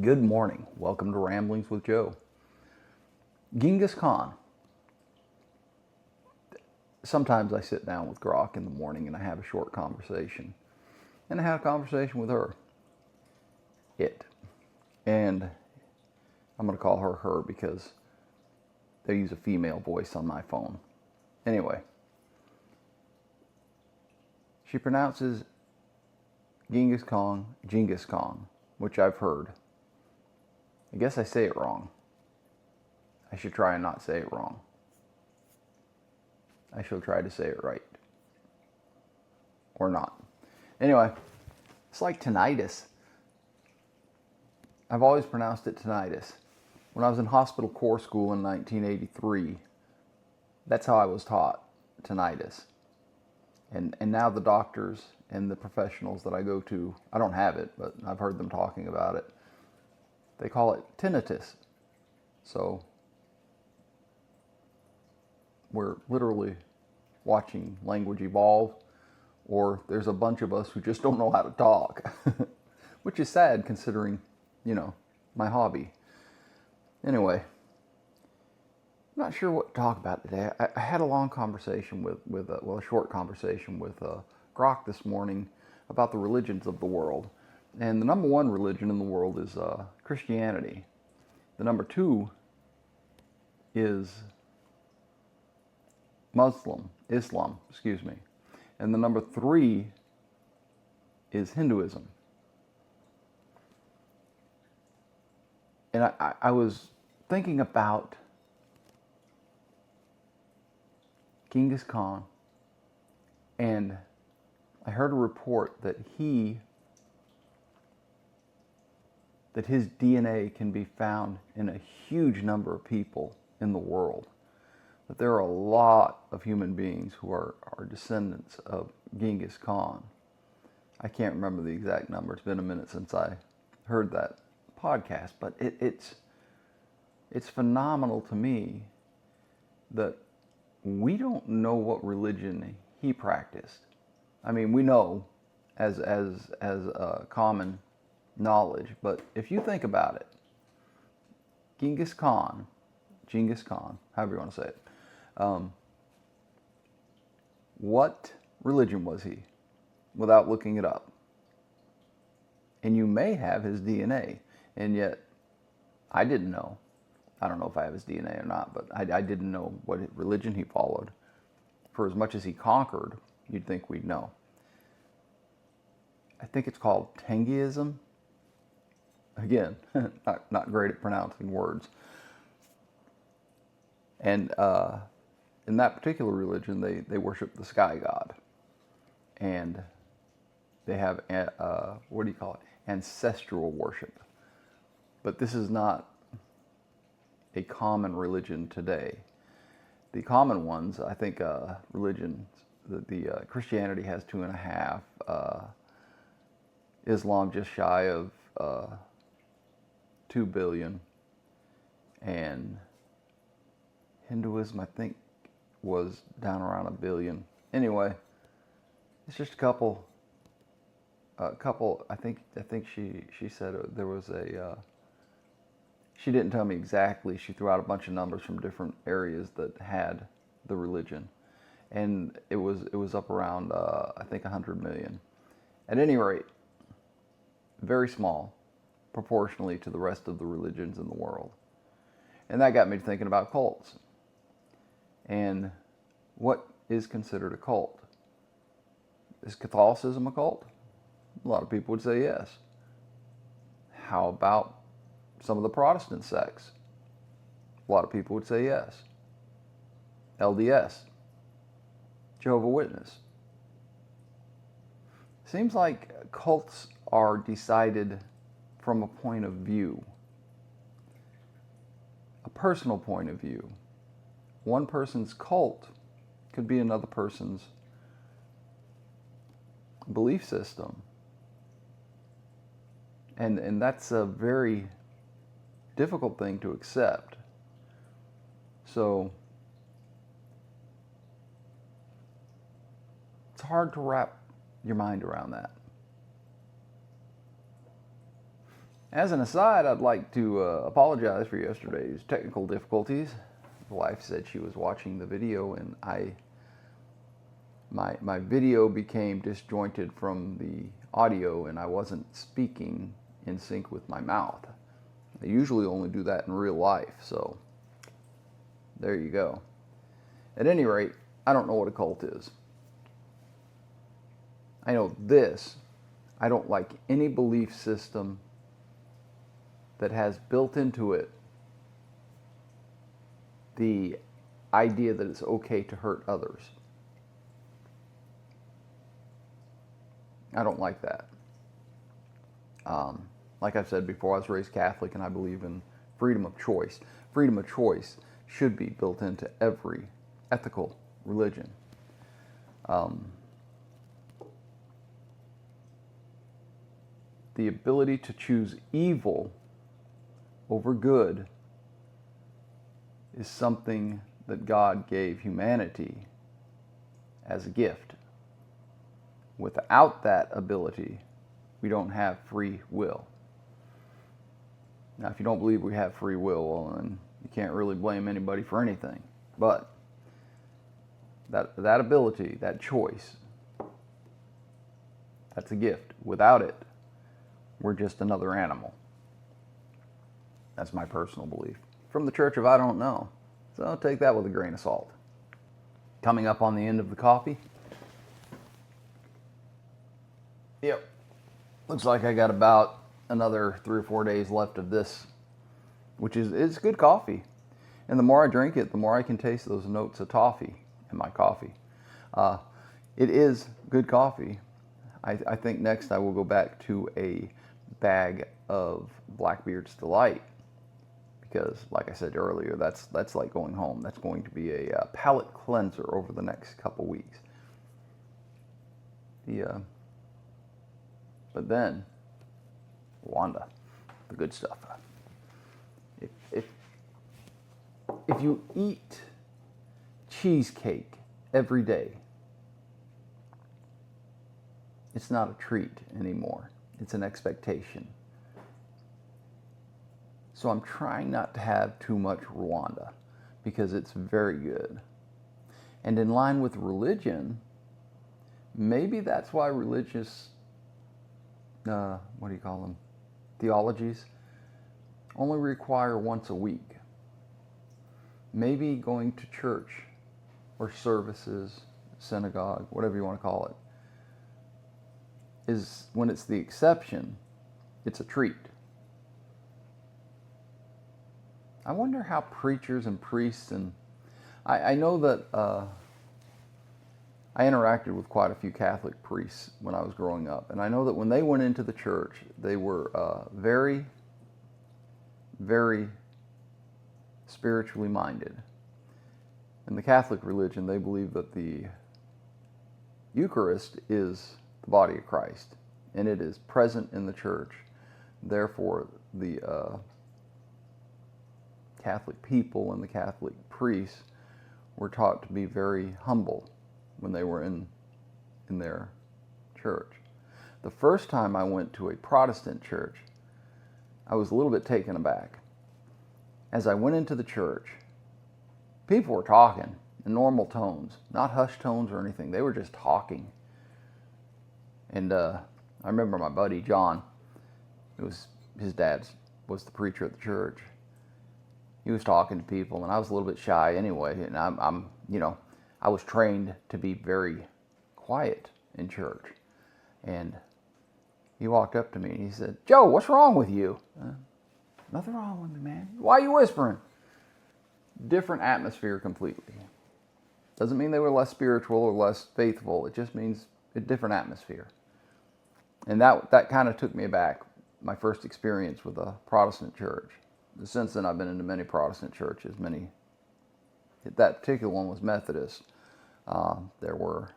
Good morning. Welcome to Ramblings with Joe. Genghis Khan. Sometimes I sit down with Grok in the morning and I have a short conversation. And I had a conversation with her. And I'm going to call her her because they use a female voice on my phone. Anyway. She pronounces Genghis Khan, which I've heard. I guess I say it wrong. I should try and not say it wrong. I shall try to say it right. Or not. Anyway, it's like tinnitus. I've always pronounced it tinnitus. When I was in hospital corps school in 1983, that's how I was taught tinnitus. And now the doctors and the professionals that I go to, I don't have it, but I've heard them talking about it. They call it tinnitus. So we're literally watching language evolve, or there's a bunch of us who just don't know how to talk, which is sad considering, my hobby. Anyway, I'm not sure what to talk about today. I had a long conversation a short conversation with Grok this morning about the religions of the world. And the number one religion in the world is Christianity. The number two is Islam. And the number three is Hinduism. And I was thinking about Genghis Khan, and I heard a report that his DNA can be found in a huge number of people in the world. That there are a lot of human beings who are descendants of Genghis Khan. I can't remember the exact number. It's been a minute since I heard that podcast, but it's phenomenal to me that we don't know what religion he practiced. I mean, we know as common knowledge, but if you think about it, Genghis Khan, however you want to say it, what religion was he? Without looking it up. And you may have his DNA, and yet I didn't know. I don't know if I have his DNA or not, but I didn't know what religion he followed. For as much as he conquered, you'd think we'd know. I think it's called Tenghism. Again, not great at pronouncing words. And in that particular religion, they worship the sky god. And they have, ancestral worship. But this is not a common religion today. The common ones, I think, religions, the Christianity has 2.5, Islam just shy of 2 billion, and Hinduism, I think, was down around 1 billion. Anyway, it's just a couple. I think she said there was a. She didn't tell me exactly. She threw out a bunch of numbers from different areas that had the religion, and it was up around I think 100 million. At any rate, very small proportionally to the rest of the religions in the world, and that got me thinking about cults. And what is considered a cult? Is Catholicism a cult? A lot of people would say yes. How about some of the Protestant sects? A lot of people would say yes. LDS, Jehovah's Witness. Seems like cults are decided from a point of view, a personal point of view. One person's cult could be another person's belief system. And that's a very difficult thing to accept. So it's hard to wrap your mind around that. As an aside, I'd like to apologize for yesterday's technical difficulties. The wife said she was watching the video and my video became disjointed from the audio and I wasn't speaking in sync with my mouth. I usually only do that in real life, so there you go. At any rate, I don't know what a cult is. I know this. I don't like any belief system that has built into it the idea that it's okay to hurt others. I don't like that. Like I've said before, I was raised Catholic and I believe in freedom of choice. Freedom of choice should be built into every ethical religion. The ability to choose evil over good is something that God gave humanity as a gift. Without that ability, we don't have free will. Now, if you don't believe we have free will, well, then you can't really blame anybody for anything. But that ability, that choice, that's a gift. Without it, we're just another animal. That's my personal belief. From the Church of I Don't Know. So take that with a grain of salt. Coming up on the end of the coffee. Yep. Looks like I got about another 3 or 4 days left of this, which is it's good coffee. And the more I drink it, the more I can taste those notes of toffee in my coffee. It is good coffee. I think next I will go back to a bag of Blackbeard's Delight. Because, like I said earlier, that's like going home. That's going to be a palate cleanser over the next couple weeks. But then, Rwanda, the good stuff. If you eat cheesecake every day, it's not a treat anymore. It's an expectation. So I'm trying not to have too much Rwanda because it's very good. And in line with religion, maybe that's why religious, theologies only require once a week. Maybe going to church or services, synagogue, whatever you want to call it, is when it's the exception, it's a treat. I wonder how preachers and priests, and I know that I interacted with quite a few Catholic priests when I was growing up, and I know that when they went into the church, they were very, very spiritually minded. In the Catholic religion, they believe that the Eucharist is the body of Christ, and it is present in the church. Therefore, the Catholic people and the Catholic priests were taught to be very humble when they were in their church. The first time I went to a Protestant church, I was a little bit taken aback. As I went into the church, people were talking in normal tones, not hushed tones or anything. They were just talking. And I remember my buddy John, his dad was the preacher at the church. He was talking to people, and I was a little bit shy anyway. And I was trained to be very quiet in church. And he walked up to me and he said, "Joe, what's wrong with you?" "Nothing wrong with me, man." "Why are you whispering?" Different atmosphere completely. Doesn't mean they were less spiritual or less faithful. It just means a different atmosphere. And that kind of took me aback, my first experience with a Protestant church. Since then, I've been into many Protestant churches. That particular one was Methodist. There were,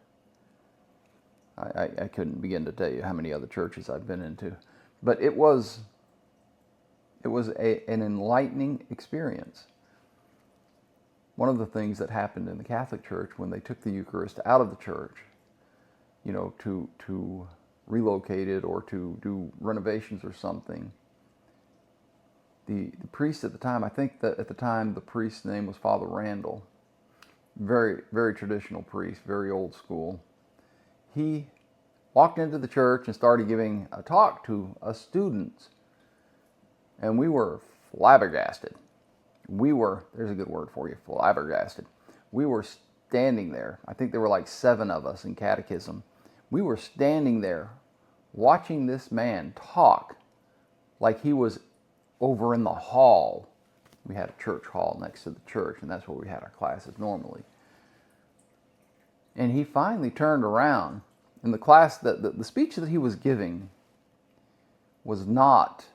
I couldn't begin to tell you how many other churches I've been into. But it was an enlightening experience. One of the things that happened in the Catholic Church when they took the Eucharist out of the church, to relocate it or to do renovations or something, the priest at the time, I think that at the time the priest's name was Father Randall, very, very traditional priest, very old school. He walked into the church and started giving a talk to us students. And we were flabbergasted. There's a good word for you, flabbergasted. We were standing there. I think there were like 7 of us in catechism. We were standing there watching this man talk like he was over in the hall. We had a church hall next to the church, and that's where we had our classes normally. And he finally turned around, and the class, the speech that he was giving was not,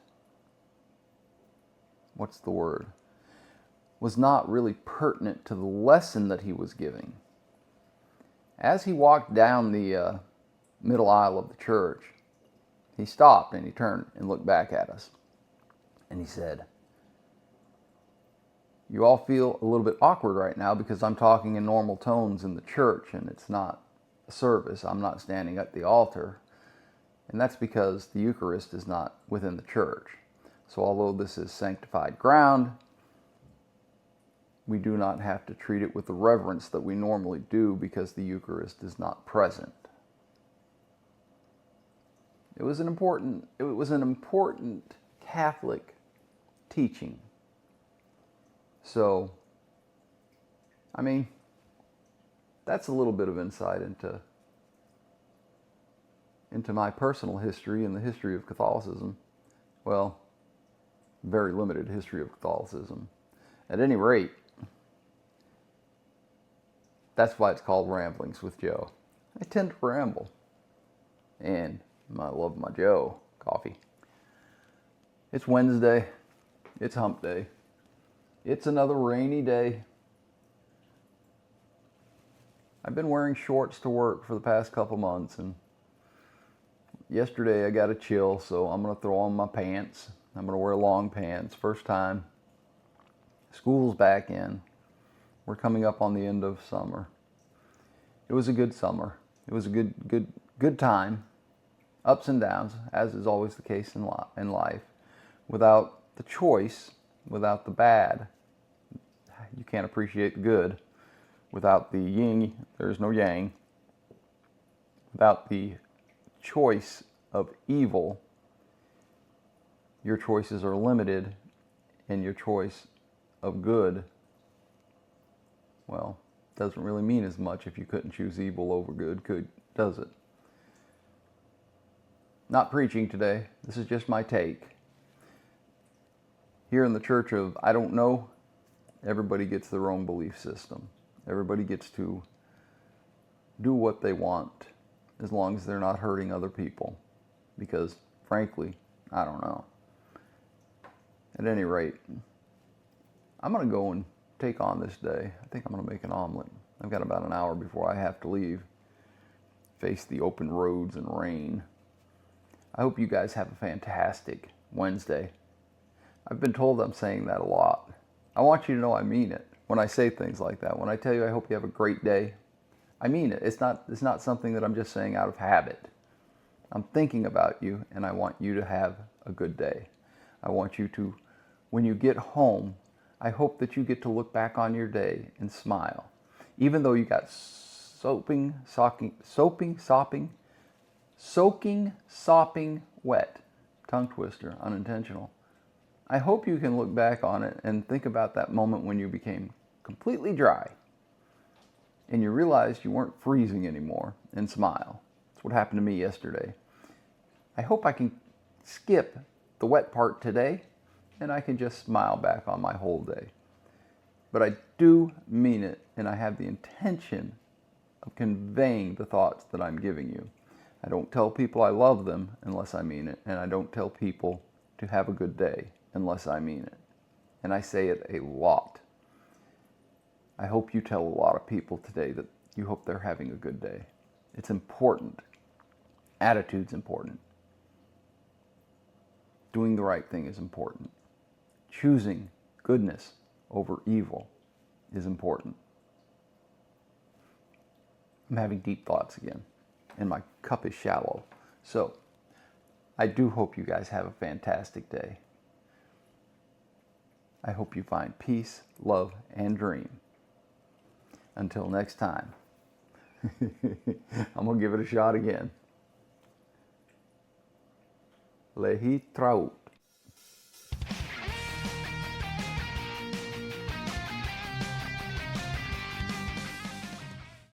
was not really pertinent to the lesson that he was giving. As he walked down the middle aisle of the church, he stopped and he turned and looked back at us. And he said, "You all feel a little bit awkward right now because I'm talking in normal tones in the church and it's not a service. I'm not standing at the altar. And that's because the Eucharist is not within the church. So although this is sanctified ground, we do not have to treat it with the reverence that we normally do because the Eucharist is not present." It was an important Catholic teaching. So, I mean, that's a little bit of insight into my personal history and the history of Catholicism. Well, very limited history of Catholicism. At any rate, that's why it's called Ramblings with Joe. I tend to ramble. And I love my Joe coffee. It's Wednesday. It's hump day. It's another rainy day. I've been wearing shorts to work for the past couple months, and yesterday I got a chill, so I'm going to throw on my pants. I'm going to wear long pants. First time. School's back in. We're coming up on the end of summer. It was a good summer. It was a good time. Ups and downs, as is always the case in life. Without the choice, without the bad, you can't appreciate the good. Without the yin, there's no yang. Without the choice of evil, your choices are limited, and your choice of good, well, doesn't really mean as much if you couldn't choose evil over good, does it? Not preaching today. This is just my take. Here in the Church of I Don't Know, everybody gets their own belief system. Everybody gets to do what they want as long as they're not hurting other people. Because, frankly, I don't know. At any rate, I'm going to go and take on this day. I think I'm going to make an omelet. I've got about an hour before I have to leave. Face the open roads and rain. I hope you guys have a fantastic Wednesday. I've been told I'm saying that a lot. I want you to know I mean it when I say things like that. When I tell you I hope you have a great day, I mean it. It's not something that I'm just saying out of habit. I'm thinking about you, and I want you to have a good day. I want you to, when you get home, I hope that you get to look back on your day and smile. Even though you got soaking, sopping wet. Tongue twister, unintentional. I hope you can look back on it and think about that moment when you became completely dry and you realized you weren't freezing anymore and smile. That's what happened to me yesterday. I hope I can skip the wet part today and I can just smile back on my whole day. But I do mean it, and I have the intention of conveying the thoughts that I'm giving you. I don't tell people I love them unless I mean it, and I don't tell people to have a good day unless I mean it. And I say it a lot. I hope you tell a lot of people today that you hope they're having a good day. It's important. Attitude's important. Doing the right thing is important. Choosing goodness over evil is important. I'm having deep thoughts again, and my cup is shallow. So, I do hope you guys have a fantastic day. I hope you find peace, love, and dream. Until next time, I'm going to give it a shot again. Lehi Traut.